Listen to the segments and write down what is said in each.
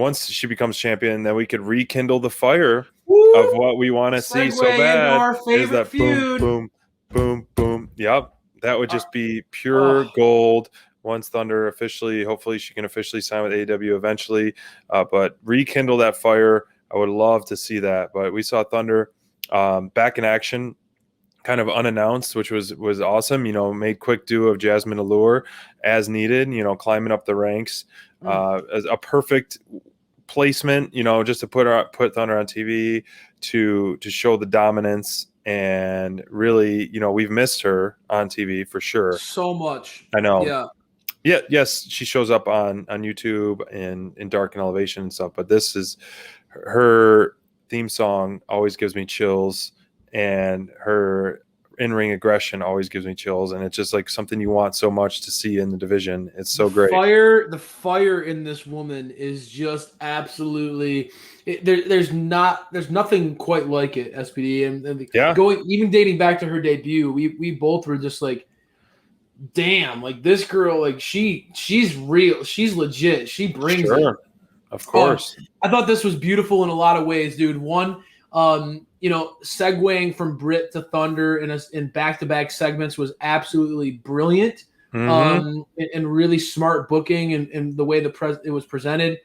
once she becomes champion, then we could rekindle the fire Woo! of what we want to see so Segue into bad. our favorite Is that feud. boom, boom, boom, boom? Yep, that would just be pure gold. Once Thunder hopefully she can officially sign with AEW eventually, but rekindle that fire. I would love to see that. But we saw Thunder back in action, kind of unannounced, which was awesome. Made quick do of Jasmine Allure as needed. Climbing up the ranks, as a perfect placement. Just to put Thunder on TV to show the dominance. And really, we've missed her on TV for sure. So much. I know. Yeah. Yeah. Yes, she shows up on YouTube and in Dark and Elevation and stuff. But this is her theme song. Always gives me chills. And her in-ring aggression always gives me chills, and it's just like something you want so much to see in the division. It's so great. The fire in this woman is just absolutely. There's nothing quite like it. SPD and even dating back to her debut, we both were just like, damn, like this girl, like she's real, she's legit, she brings it. Of course. I thought this was beautiful in a lot of ways, dude. One. Segueing from Britt to Thunder in back-to-back segments was absolutely brilliant, and really smart booking and the way it was presented.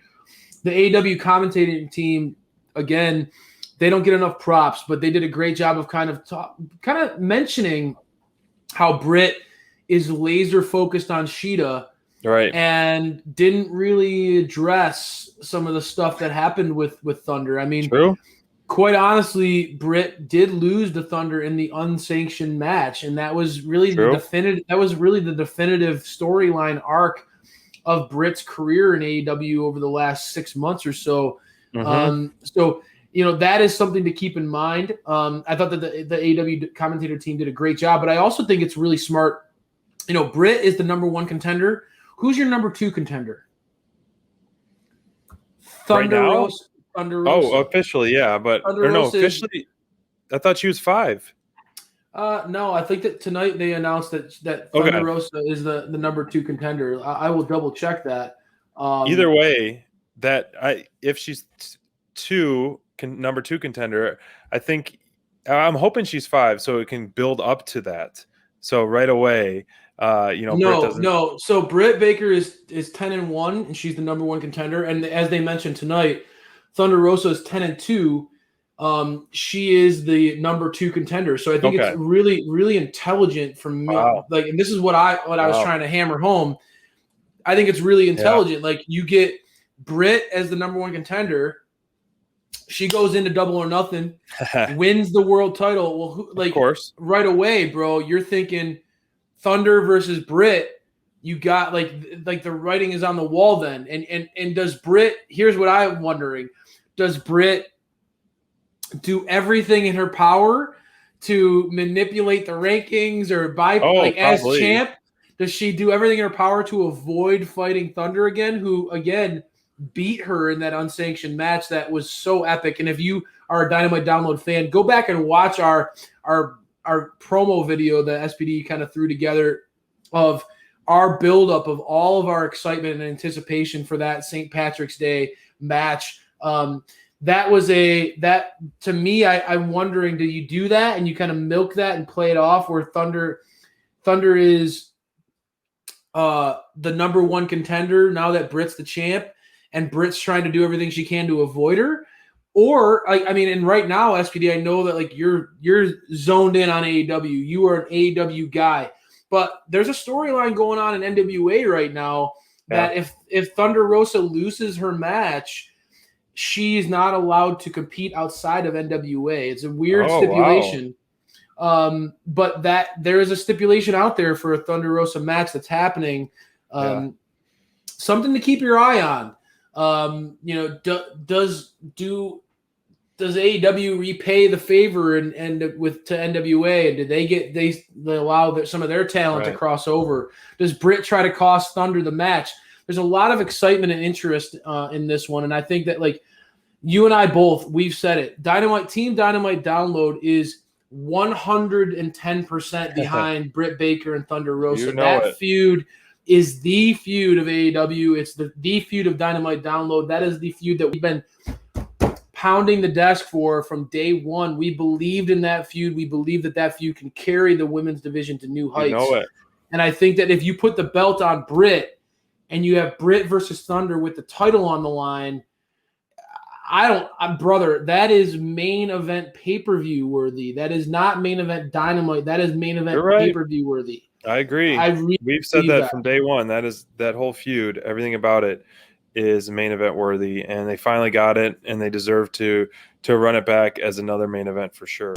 The AEW commentating team, again, they don't get enough props, but they did a great job of kind of mentioning how Britt is laser focused on Sheeta, right, and didn't really address some of the stuff that happened with Thunder. I mean, true. Quite honestly, Britt did lose the Thunder in the unsanctioned match, and that was really the definitive storyline arc of Britt's career in AEW over the last 6 months or so. So that is something to keep in mind. I thought that the AEW commentator team did a great job, but I also think it's really smart. Britt is the number 1 contender. Who's your number 2 contender? Thunder right now? Rosa. Thunder Rosa. Oh, officially, yeah, but officially, I thought she was 5. No, I think that tonight they announced that Thunder Rosa is the number 2 contender. I will double check that. Either way, if she's number 2 contender, I think I'm hoping she's 5, so it can build up to that. So right away, no. So Britt Baker is 10-1, and she's the number 1 contender. And as they mentioned tonight, Thunder Rosa is 10-2. She is the number 2 contender. So I think it's really, really intelligent from me. Wow. Like, and this is what I was trying to hammer home. I think it's really intelligent. Yeah. Like, you get Britt as the number 1 contender. She goes into Double or Nothing, wins the world title. Well, of course, right away, bro, you're thinking Thunder versus Britt. You got like the writing is on the wall then. And does Britt, here's what I'm wondering. Does Britt do everything in her power to manipulate the rankings or as champ? Does she do everything in her power to avoid fighting Thunder again, who again beat her in that unsanctioned match that was so epic? And if you are a Dynamite Download fan, go back and watch our promo video that SPD kind of threw together of our buildup of all of our excitement and anticipation for that St. Patrick's Day match. That to me, I'm wondering, do you do that and you kind of milk that and play it off where Thunder is the number 1 contender now that Britt's the champ and Britt's trying to do everything she can to avoid her? Or and right now, SPD, I know that like you're zoned in on AEW. You are an AEW guy. But there's a storyline going on in NWA right now that if Thunder Rosa loses her match, she's not allowed to compete outside of NWA. It's a weird stipulation. Wow. But that there is a stipulation out there for a Thunder Rosa match that's happening. Something to keep your eye on. Does AEW repay the favor and to NWA, and did they allow some of their talent to cross over? Does Britt try to cost Thunder the match? There's a lot of excitement and interest in this one, and I think that like you and I both, we've said it. Team Dynamite Download is 110% behind Britt Baker and Thunder Rosa. That feud is the feud of AEW. It's the feud of Dynamite Download. That is the feud that we've been pounding the desk for from day one. We believed in that feud. We believe that feud can carry the women's division to new heights. You know it. And I think that if you put the belt on Britt and you have Britt versus Thunder with the title on the line, brother, that is main event pay-per-view worthy. That is not main event Dynamite. That is main event pay-per-view worthy. I agree. We've said that from day one. That whole feud, everything about it is main event worthy, and they finally got it, and they deserve to run it back as another main event for sure.